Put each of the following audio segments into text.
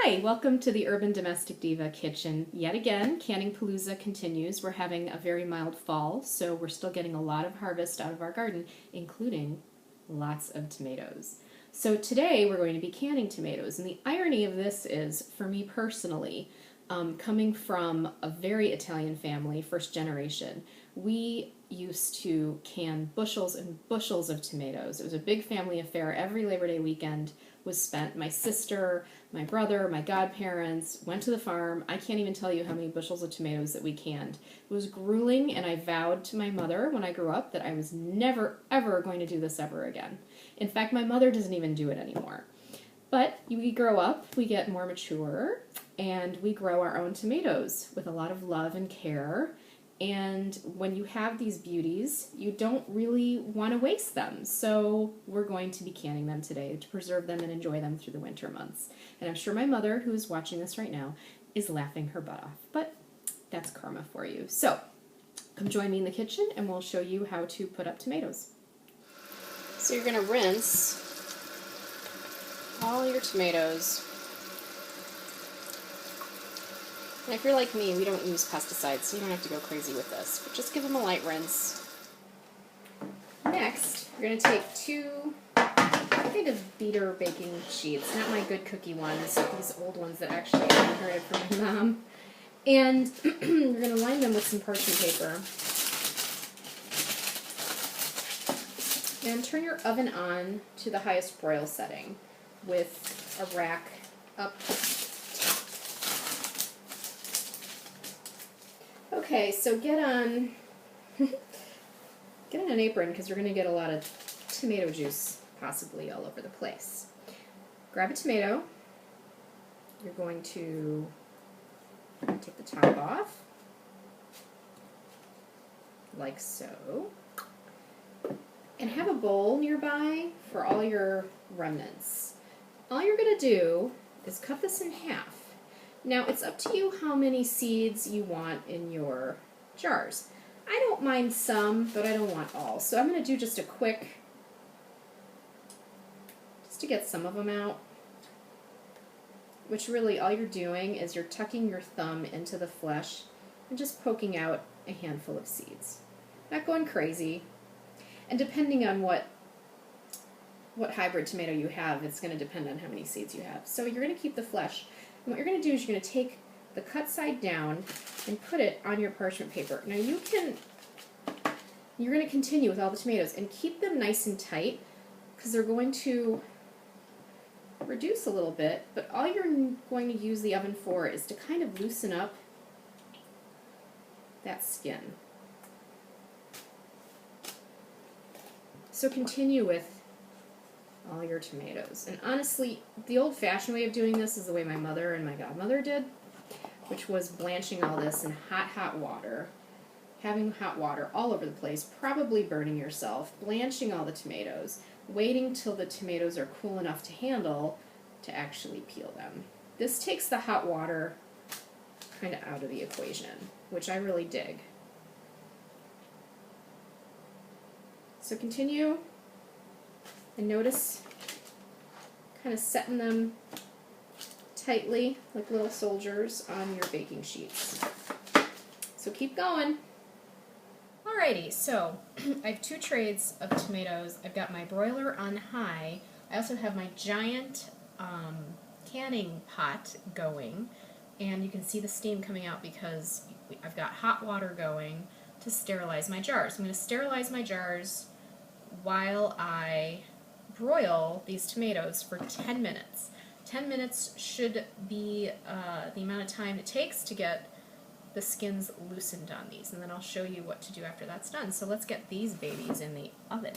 Hi, welcome to the Urban Domestic Diva kitchen. Yet again, Canning Palooza continues. We're having a very mild fall, so we're still getting a lot of harvest out of our garden, including lots of tomatoes. So today we're going to be canning tomatoes, and the irony of this is, for me personally, coming from a very Italian family, first generation, we used to can bushels and bushels of tomatoes. It was a big family affair. Every Labor Day weekend was spent. My sister, my brother, my godparents went to the farm. I can't even tell you how many bushels of tomatoes that we canned. It was grueling, and I vowed to my mother when I grew up that I was never, ever going to do this ever again. In fact, my mother doesn't even do it anymore. But we grow up, we get more mature, and we grow our own tomatoes with a lot of love and care. And when you have these beauties, you don't really want to waste them. So we're going to be canning them today to preserve them and enjoy them through the winter months. And I'm sure my mother, who is watching this right now, is laughing her butt off. But that's karma for you. So come join me in the kitchen and we'll show you how to put up tomatoes. So you're going to rinse all your tomatoes. And if you're like me, we don't use pesticides, so you don't have to go crazy with this. But just give them a light rinse. Next, you're going to take two kind of beater baking sheets, not my good cookie ones, these old ones that actually I inherited from my mom. And you're going to line them with some parchment paper. And turn your oven on to the highest broil setting with a rack up. Okay, so get on an apron because we're going to get a lot of tomato juice possibly all over the place. Grab a tomato. You're going to take the top off, like so, and have a bowl nearby for all your remnants. All you're going to do is cut this in half. Now, it's up to you how many seeds you want in your jars. I don't mind some, but I don't want all. So I'm going to do just a quick, just to get some of them out, which really all you're doing is you're tucking your thumb into the flesh and just poking out a handful of seeds. Not going crazy. And depending on what hybrid tomato you have, it's going to depend on how many seeds you have. So you're going to keep the flesh. And what you're going to do is you're going to take the cut side down and put it on your parchment paper. Now you're going to continue with all the tomatoes and keep them nice and tight because they're going to reduce a little bit, but all you're going to use the oven for is to kind of loosen up that skin. So continue with all your tomatoes. And honestly, the old-fashioned way of doing this is the way my mother and my godmother did, which was blanching all this in hot, hot water, having hot water all over the place, probably burning yourself, blanching all the tomatoes, waiting till the tomatoes are cool enough to handle to actually peel them. This takes the hot water kind of out of the equation, which I really dig. So continue. And notice kind of setting them tightly like little soldiers on your baking sheets. So keep going. Alrighty, so I have 2 trays of tomatoes. I've got my broiler on high. I also have my giant canning pot going, and you can see the steam coming out because I've got hot water going to sterilize my jars. I'm going to sterilize my jars while I broil these tomatoes for 10 minutes. 10 minutes should be the amount of time it takes to get the skins loosened on these, and then I'll show you what to do after that's done. So let's get these babies in the oven.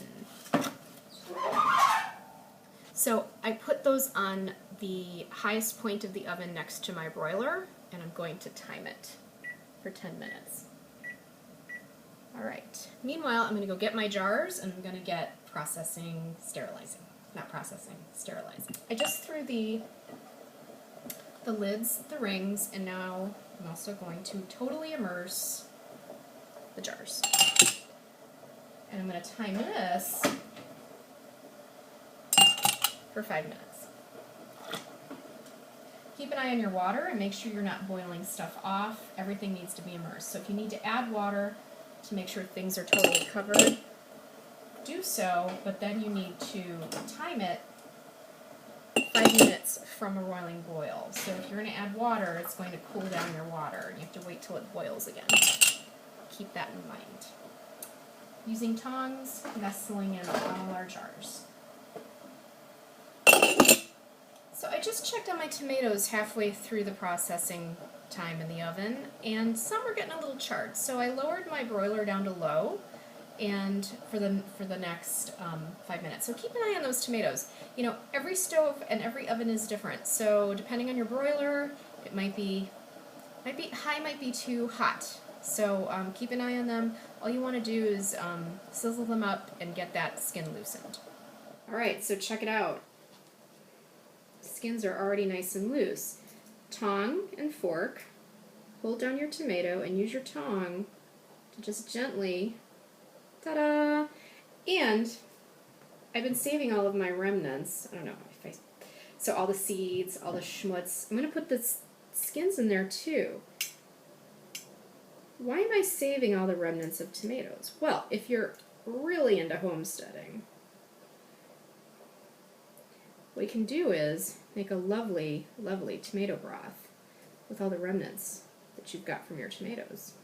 So I put those on the highest point of the oven next to my broiler, and I'm going to time it for 10 minutes. Alright, meanwhile I'm going to go get my jars and I'm going to get sterilizing. Not processing, sterilizing. I just threw the lids, the rings, and now I'm also going to totally immerse the jars. And I'm going to time this for 5 minutes. Keep an eye on your water and make sure you're not boiling stuff off. Everything needs to be immersed. So if you need to add water to make sure things are totally covered, do so, but then you need to time it 5 minutes from a roiling boil. So if you're going to add water, it's going to cool down your water, and you have to wait till it boils again. Keep that in mind. Using tongs, nestling in all our jars. So I just checked on my tomatoes halfway through the processing time in the oven, and some were getting a little charred. So I lowered my broiler down to low, and for the next 5 minutes. So keep an eye on those tomatoes. You know, every stove and every oven is different. So depending on your broiler, it might be high, might be too hot. So keep an eye on them. All you want to do is sizzle them up and get that skin loosened. All right, so check it out. Skins are already nice and loose. Tong and fork. Hold down your tomato and use your tong to just gently, ta-da! And I've been saving all of my remnants. I don't know if so all the seeds, all the schmutz. I'm going to put the skins in there too. Why am I saving all the remnants of tomatoes? Well, if you're really into homesteading, what you can do is make a lovely, lovely tomato broth with all the remnants that you've got from your tomatoes.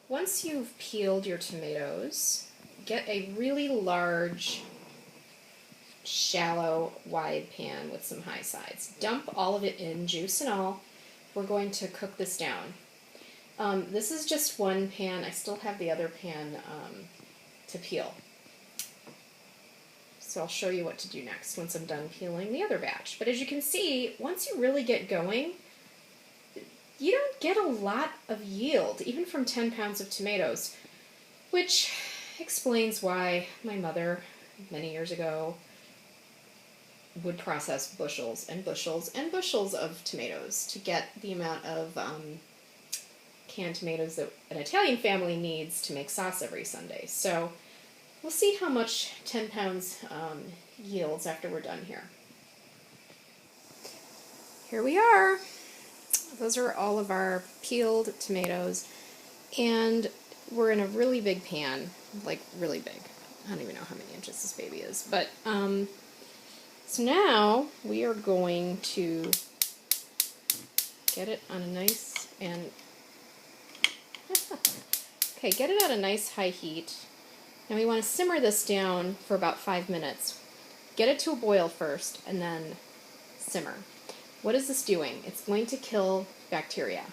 Once you've peeled your tomatoes, get a really large, shallow, wide pan with some high sides. Dump all of it in, juice and all. We're going to cook this down. This is just one pan. I still have the other pan to peel. So I'll show you what to do next once I'm done peeling the other batch. But as you can see, once you really get going, you don't get a lot of yield, even from 10 pounds of tomatoes, which explains why my mother, many years ago, would process bushels and bushels and bushels of tomatoes to get the amount of canned tomatoes that an Italian family needs to make sauce every Sunday. So we'll see how much 10 pounds yields after we're done here. Here we are. Those are all of our peeled tomatoes, and we're in a really big pan, like really big. I don't even know how many inches this baby is, but so now we are going to get it on a nice and okay, get it at a nice high heat. Now we want to simmer this down for about 5 minutes. Get it to a boil first, and then simmer. What is this doing? It's going to kill bacteria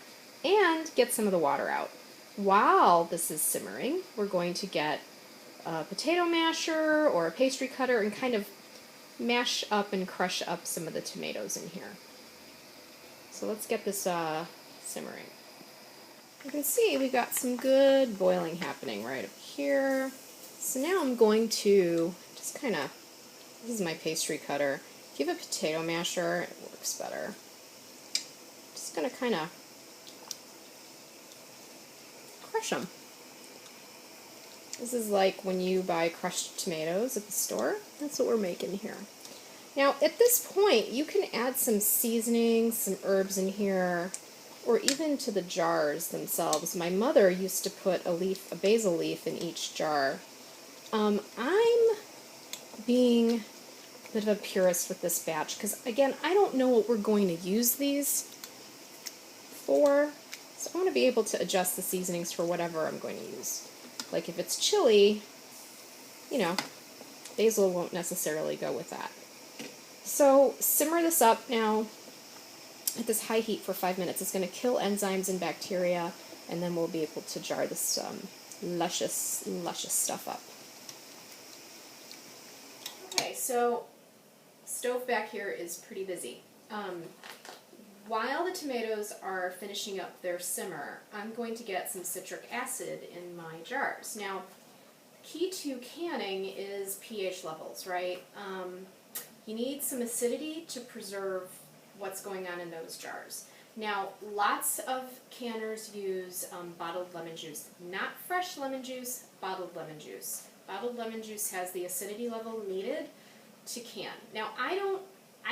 and get some of the water out. While this is simmering, we're going to get a potato masher or a pastry cutter and kind of mash up and crush up some of the tomatoes in here. So let's get this simmering. You can see we've got some good boiling happening right up here. So now I'm going to just kind of, this is my pastry cutter. If you have a potato masher, it works better. Just going to kind of crush them. This is like when you buy crushed tomatoes at the store. That's what we're making here. Now, at this point, you can add some seasonings, some herbs in here, or even to the jars themselves. My mother used to put a basil leaf in each jar. I'm being a bit of a purist with this batch because, again, I don't know what we're going to use these for, so I want to be able to adjust the seasonings for whatever I'm going to use. Like if it's chili, you know, basil won't necessarily go with that. So simmer this up now at this high heat for 5 minutes. It's going to kill enzymes and bacteria, and then we'll be able to jar this luscious, luscious stuff up. Okay, so stove back here is pretty busy. While the tomatoes are finishing up their simmer, I'm going to get some citric acid in my jars. Now, key to canning is pH levels, right? You need some acidity to preserve what's going on in those jars. Now, lots of canners use bottled lemon juice. Not fresh lemon juice, bottled lemon juice. Bottled lemon juice has the acidity level needed to can. Now I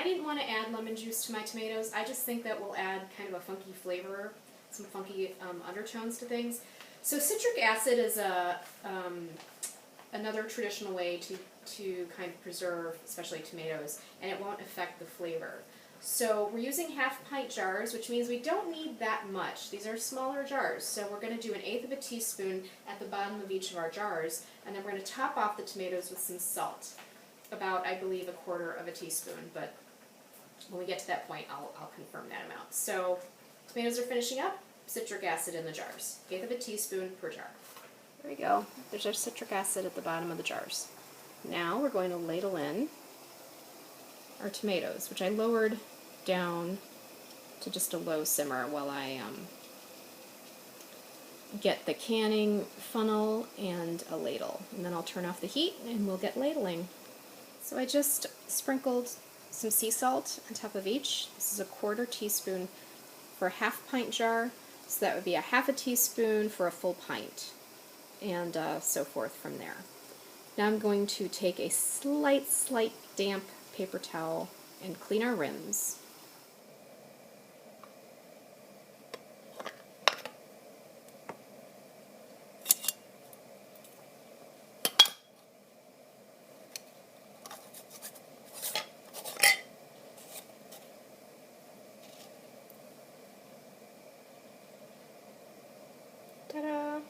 didn't want to add lemon juice to my tomatoes. I just think that will add kind of a funky flavor, some funky undertones to things. So citric acid is another traditional way to kind of preserve, especially tomatoes, and it won't affect the flavor. So we're using 1/2 pint jars, which means we don't need that much. These are smaller jars, so we're going to do 1/8 of a teaspoon at the bottom of each of our jars, and then we're going to top off the tomatoes with some salt, about, I believe, 1/4 of a teaspoon, but when we get to that point, I'll confirm that amount. So tomatoes are finishing up, citric acid in the jars, 1/8 of a teaspoon per jar. There we go. There's our citric acid at the bottom of the jars. Now we're going to ladle in our tomatoes, which I lowered down to just a low simmer while I get the canning funnel and a ladle. And then I'll turn off the heat and we'll get ladling. So I just sprinkled some sea salt on top of each. This is 1/4 teaspoon for a 1/2 pint jar, so that would be 1/2 teaspoon for a full pint, and so forth from there. Now I'm going to take a slight damp paper towel and clean our rims. Ta-da!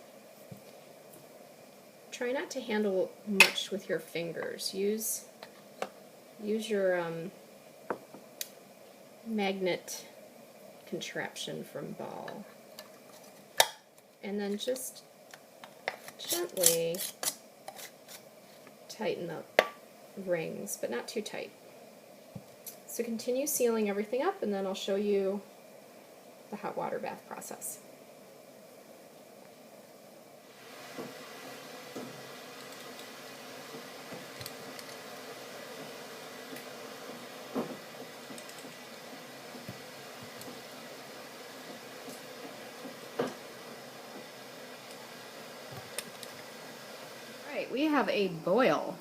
Try not to handle much with your fingers. Use your magnet contraption from Ball. And then just gently tighten up rings, but not too tight. So continue sealing everything up, and then I'll show you the hot water bath process. We have a boil.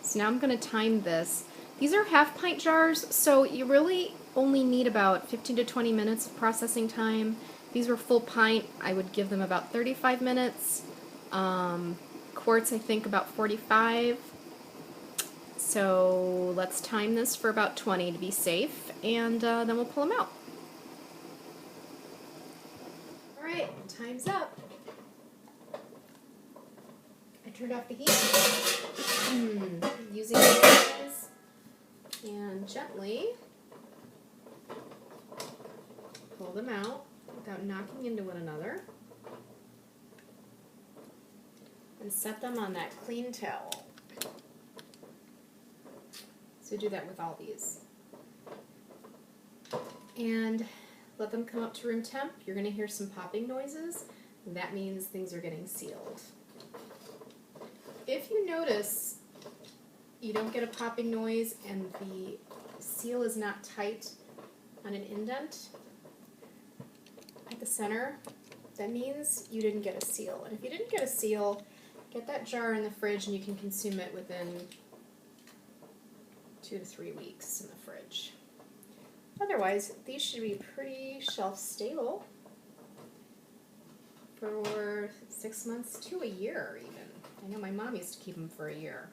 So now I'm going to time this. These are 1/2 pint jars, so you really only need about 15 to 20 minutes of processing time. If these were full pint, I would give them about 35 minutes. Quarts, I think, about 45. So let's time this for about 20 to be safe, and then we'll pull them out. Alright, time's up. I turned off the heat, using the hands, and gently pull them out without knocking into one another, and set them on that clean towel. So do that with all these. And let them come up to room temp. You're going to hear some popping noises. That means things are getting sealed. If you notice you don't get a popping noise and the seal is not tight on an indent at the center, that means you didn't get a seal. And if you didn't get a seal, get that jar in the fridge and you can consume it within 2 to 3 weeks in the fridge. Otherwise, these should be pretty shelf stable for 6 months to a year even. I know my mom used to keep them for a year.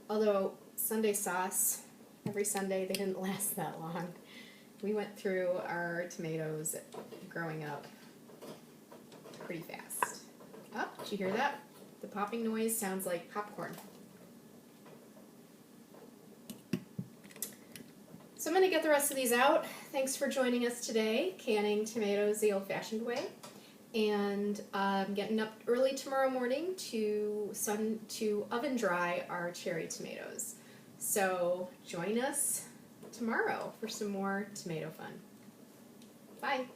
Although Sunday sauce, every Sunday, they didn't last that long. We went through our tomatoes growing up pretty fast. Oh, did you hear that? The popping noise sounds like popcorn. So I'm going to get the rest of these out. Thanks for joining us today, canning tomatoes the old-fashioned way. And I'm getting up early tomorrow morning to oven dry our cherry tomatoes. So join us tomorrow for some more tomato fun. Bye.